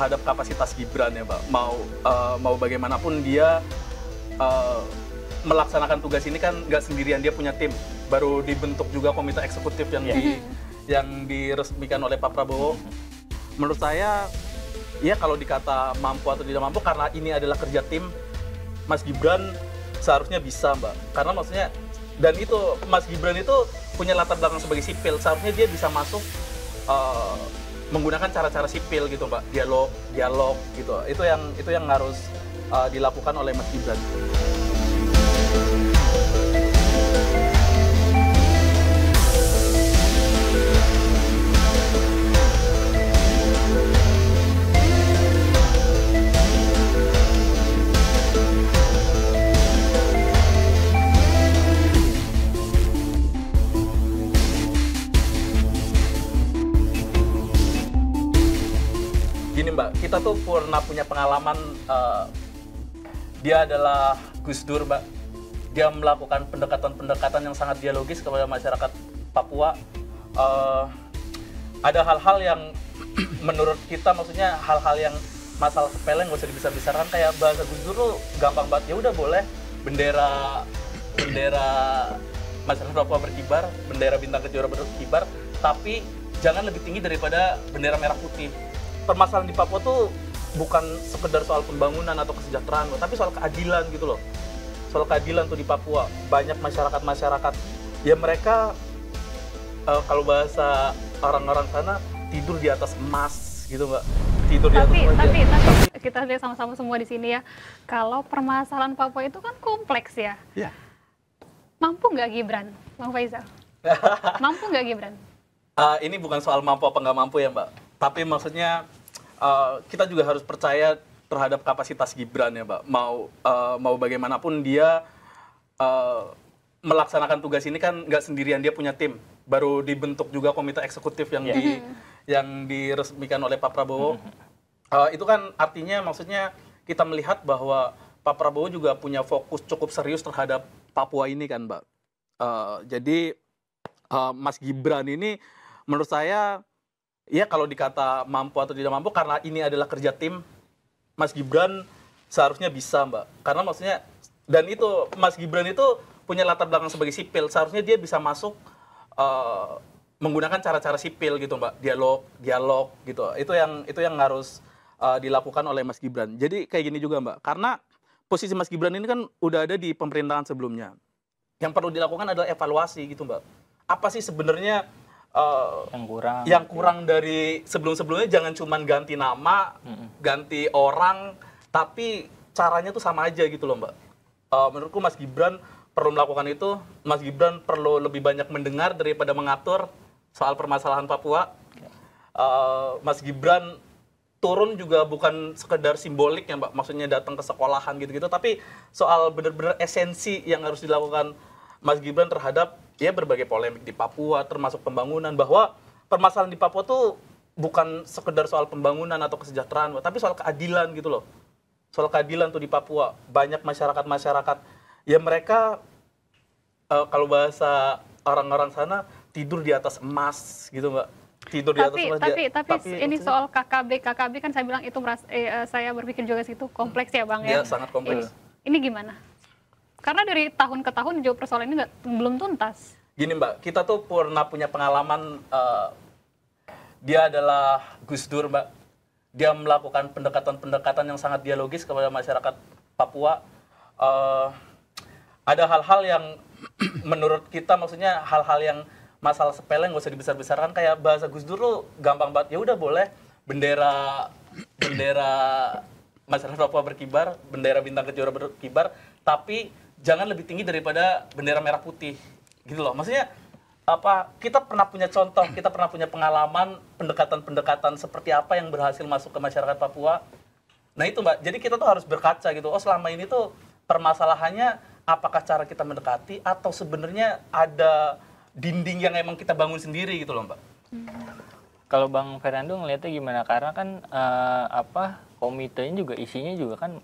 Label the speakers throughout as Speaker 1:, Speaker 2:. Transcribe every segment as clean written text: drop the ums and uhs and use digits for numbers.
Speaker 1: terhadap kapasitas Gibran ya, Mbak. Mau bagaimanapun dia melaksanakan tugas ini kan nggak sendirian, dia punya tim. Baru dibentuk juga komite eksekutif yang diresmikan oleh Pak Prabowo. Menurut saya, ya kalau dikata mampu atau tidak mampu, karena ini adalah kerja tim, Mas Gibran seharusnya bisa, Mbak. Karena maksudnya, dan itu Mas Gibran itu punya latar belakang sebagai sipil, seharusnya dia bisa masuk menggunakan cara-cara sipil gitu, Mbak. Dialog gitu. Itu yang harus dilakukan oleh Mas Gibran. Gini, Mbak, kita tuh pernah punya pengalaman, dia adalah Gus Dur, Mbak. Dia melakukan pendekatan-pendekatan yang sangat dialogis kepada masyarakat Papua. Ada hal-hal yang menurut kita, maksudnya hal-hal yang masalah sepele nggak usah dibesar-besarkan, kayak bahasa Gus Dur tuh gampang banget. Ya udah boleh bendera masyarakat Papua berkibar, bendera bintang kejora berkibar, tapi jangan lebih tinggi daripada bendera merah putih. Permasalahan di Papua tuh bukan sekedar soal pembangunan atau kesejahteraan, tapi soal keadilan gitu loh. Soal keadilan tuh di Papua. Banyak masyarakat ya mereka kalau bahasa orang-orang sana tidur di atas emas gitu, Mbak. Tidur di atas emas.
Speaker 2: Tapi kita lihat sama-sama semua di sini ya. Kalau permasalahan Papua itu kan kompleks ya.
Speaker 1: Iya.
Speaker 2: Mampu nggak Gibran, Bang Faisal? Mampu nggak Gibran?
Speaker 1: Ini bukan soal mampu apa nggak mampu ya, Mbak. Tapi maksudnya kita juga harus percaya terhadap kapasitas Gibran ya, Mbak. Mau bagaimanapun dia melaksanakan tugas ini kan nggak sendirian, dia punya tim. Baru dibentuk juga komite eksekutif yang diresmikan oleh Pak Prabowo. Itu kan artinya maksudnya kita melihat bahwa Pak Prabowo juga punya fokus cukup serius terhadap Papua ini kan, Mbak. Jadi Mas Gibran ini menurut saya, ya kalau dikata mampu atau tidak mampu, karena ini adalah kerja tim, Mas Gibran seharusnya bisa, Mbak. Karena maksudnya, dan itu Mas Gibran itu punya latar belakang sebagai sipil, seharusnya dia bisa masuk menggunakan cara-cara sipil gitu, Mbak. Dialog gitu. Itu yang harus dilakukan oleh Mas Gibran. Jadi kayak gini juga, Mbak. Karena posisi Mas Gibran ini kan udah ada di pemerintahan sebelumnya. Yang perlu dilakukan adalah evaluasi gitu, Mbak. Apa sih sebenarnya yang kurang dari sebelum-sebelumnya? Jangan cuma ganti nama, ganti orang, tapi caranya tuh sama aja gitu loh, Mbak. Menurutku Mas Gibran perlu melakukan itu. Mas Gibran perlu lebih banyak mendengar daripada mengatur soal permasalahan Papua. Mas Gibran turun juga bukan sekedar simbolik ya, Mbak, maksudnya datang ke sekolahan gitu-gitu, tapi soal benar-benar esensi yang harus dilakukan Mas Gibran terhadap ya berbagai polemik di Papua, termasuk pembangunan, bahwa permasalahan di Papua tuh bukan sekedar soal pembangunan atau kesejahteraan, tapi soal keadilan gitu loh. Soal keadilan tuh di Papua. Banyak masyarakat ya mereka kalau bahasa orang-orang sana tidur di atas emas gitu, Mbak. Tidur di atas emas.
Speaker 2: Tapi ini soal KKB kan saya bilang itu saya berpikir juga situ kompleks ya, Bang ya.
Speaker 1: Iya, sangat kompleks.
Speaker 2: Ini gimana? Karena dari tahun ke tahun jawab persoalan ini belum tuntas.
Speaker 1: Gini, Mbak, kita tuh pernah punya pengalaman, dia adalah Gus Dur, Mbak. Dia melakukan pendekatan-pendekatan yang sangat dialogis kepada masyarakat Papua. Ada hal-hal yang menurut kita, maksudnya hal-hal yang masalah sepele nggak usah dibesar-besarkan, kayak bahasa Gus Dur tuh gampang banget. Ya udah boleh bendera masyarakat Papua berkibar, bendera bintang kejora berkibar, tapi jangan lebih tinggi daripada bendera merah putih gitu loh. Maksudnya kita pernah punya contoh, kita pernah punya pengalaman pendekatan-pendekatan seperti apa yang berhasil masuk ke masyarakat Papua. Nah itu, Mbak, jadi kita tuh harus berkaca gitu. Oh, selama ini tuh permasalahannya apakah cara kita mendekati atau sebenarnya ada dinding yang emang kita bangun sendiri gitu loh, Mbak.
Speaker 3: Kalau Bang Fernando ngelihatnya gimana? Karena kan komitenya juga isinya juga kan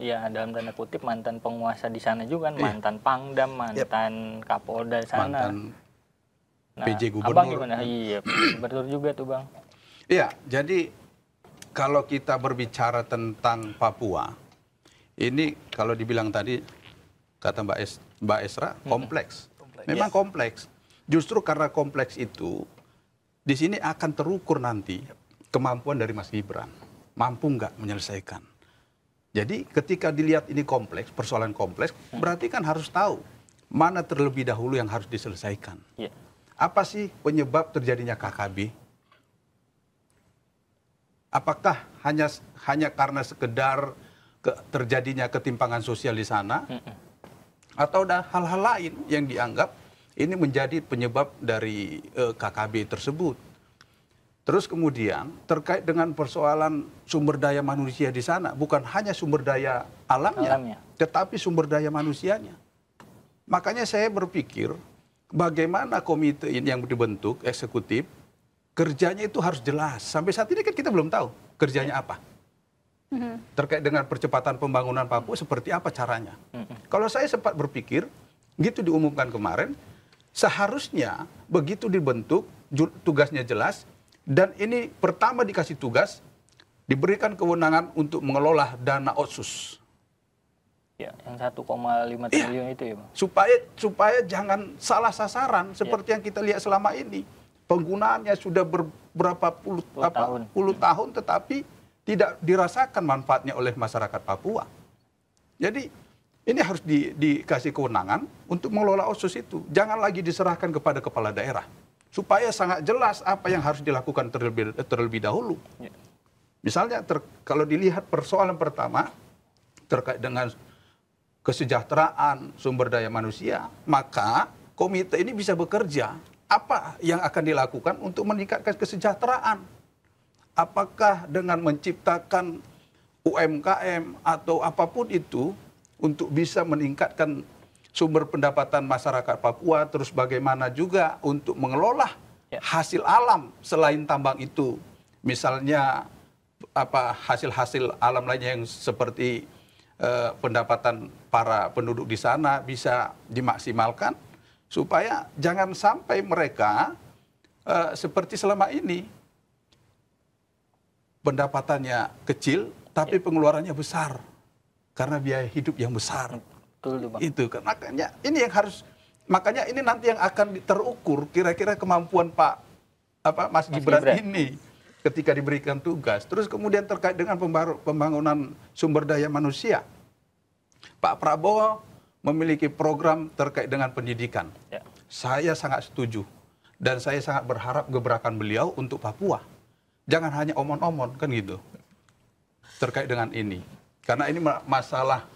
Speaker 3: ya dalam tanda kutip mantan penguasa di sana juga kan, mantan Pangdam, mantan Kapolda di sana.
Speaker 4: Mantan
Speaker 3: Nah,
Speaker 4: PJ Gubernur.
Speaker 3: Abang gimana? Iya, betul juga tuh, Bang.
Speaker 4: Iya, jadi kalau kita berbicara tentang Papua, ini kalau dibilang tadi, kata Mbak Esra, kompleks. Memang kompleks. Justru karena kompleks itu, di sini akan terukur nanti kemampuan dari Mas Gibran. Mampu nggak menyelesaikan. Jadi ketika dilihat ini kompleks, persoalan kompleks, berarti kan harus tahu mana terlebih dahulu yang harus diselesaikan. Apa sih penyebab terjadinya KKB? Apakah hanya karena sekedar terjadinya ketimpangan sosial di sana? Atau ada hal-hal lain yang dianggap ini menjadi penyebab dari KKB tersebut? Terus kemudian terkait dengan persoalan sumber daya manusia di sana, bukan hanya sumber daya alamnya, tetapi sumber daya manusianya. Makanya saya berpikir bagaimana komite ini yang dibentuk, eksekutif, kerjanya itu harus jelas. Sampai saat ini kan kita belum tahu kerjanya apa. Terkait dengan percepatan pembangunan Papua, seperti apa caranya. Kalau saya sempat berpikir, gitu diumumkan kemarin, seharusnya begitu dibentuk, tugasnya jelas, dan ini pertama dikasih tugas, diberikan kewenangan untuk mengelola dana otsus.
Speaker 3: Ya, yang 1,5 triliun itu ya, Bang.
Speaker 4: Supaya jangan salah sasaran seperti yang kita lihat selama ini. Penggunaannya sudah beberapa puluh tahun, tetapi tidak dirasakan manfaatnya oleh masyarakat Papua. Jadi ini harus dikasih kewenangan untuk mengelola otsus itu. Jangan lagi diserahkan kepada kepala daerah. Supaya sangat jelas apa yang harus dilakukan terlebih dahulu. Misalnya kalau dilihat persoalan pertama terkait dengan kesejahteraan sumber daya manusia, maka komite ini bisa bekerja. Apa yang akan dilakukan untuk meningkatkan kesejahteraan? Apakah dengan menciptakan UMKM atau apapun itu untuk bisa meningkatkan sumber pendapatan masyarakat Papua, terus bagaimana juga untuk mengelola hasil alam selain tambang itu. Misalnya hasil-hasil alam lainnya yang seperti pendapatan para penduduk di sana bisa dimaksimalkan, supaya jangan sampai mereka seperti selama ini pendapatannya kecil tapi pengeluarannya besar karena biaya hidup yang besar. Itu kan makanya ini yang harus, makanya ini nanti yang akan terukur kira-kira kemampuan Mas Gibran ini ketika diberikan tugas. Terus kemudian terkait dengan pembangunan sumber daya manusia, Pak Prabowo memiliki program terkait dengan pendidikan. Saya sangat setuju dan saya sangat berharap gebrakan beliau untuk Papua. Jangan hanya omon-omon kan gitu terkait dengan ini, karena ini masalah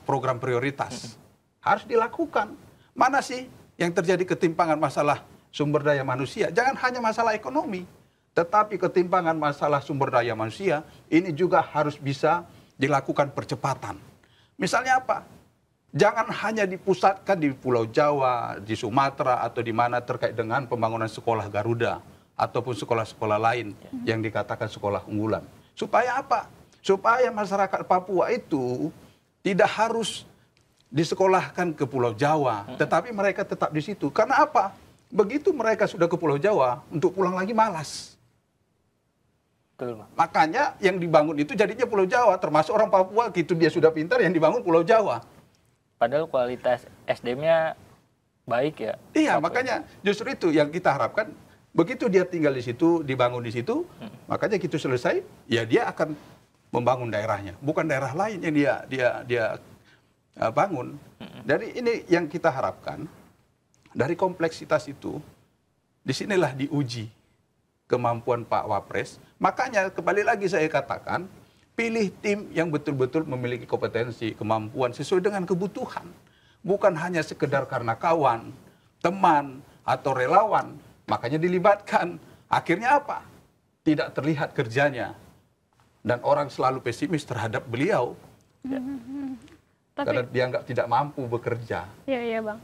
Speaker 4: program prioritas harus dilakukan. Mana sih yang terjadi ketimpangan masalah sumber daya manusia? Jangan hanya masalah ekonomi, tetapi ketimpangan masalah sumber daya manusia ini juga harus bisa dilakukan percepatan. Misalnya apa? Jangan hanya dipusatkan di Pulau Jawa, di Sumatera atau di mana terkait dengan pembangunan sekolah Garuda ataupun sekolah-sekolah lain yang dikatakan sekolah unggulan. Supaya apa? Supaya masyarakat Papua itu tidak harus disekolahkan ke Pulau Jawa, tetapi mereka tetap di situ. Karena apa? Begitu mereka sudah ke Pulau Jawa, untuk pulang lagi malas.
Speaker 3: Betul, Pak.
Speaker 4: Makanya yang dibangun itu jadinya Pulau Jawa, termasuk orang Papua, gitu dia sudah pintar yang dibangun Pulau Jawa.
Speaker 3: Padahal kualitas SDM-nya baik ya.
Speaker 4: Iya, makanya justru itu yang kita harapkan. Begitu dia tinggal di situ, dibangun di situ, makanya gitu selesai, ya dia akan membangun daerahnya, bukan daerah lain yang dia bangun. Jadi ini yang kita harapkan dari kompleksitas itu, disinilah diuji kemampuan Pak Wapres. Makanya kembali lagi saya katakan, pilih tim yang betul-betul memiliki kompetensi, kemampuan sesuai dengan kebutuhan, bukan hanya sekedar karena kawan, teman atau relawan. Makanya dilibatkan. Akhirnya apa? Tidak terlihat kerjanya. Dan orang selalu pesimis terhadap beliau.
Speaker 2: Tapi,
Speaker 4: karena dianggap tidak mampu bekerja.
Speaker 2: Iya, Bang.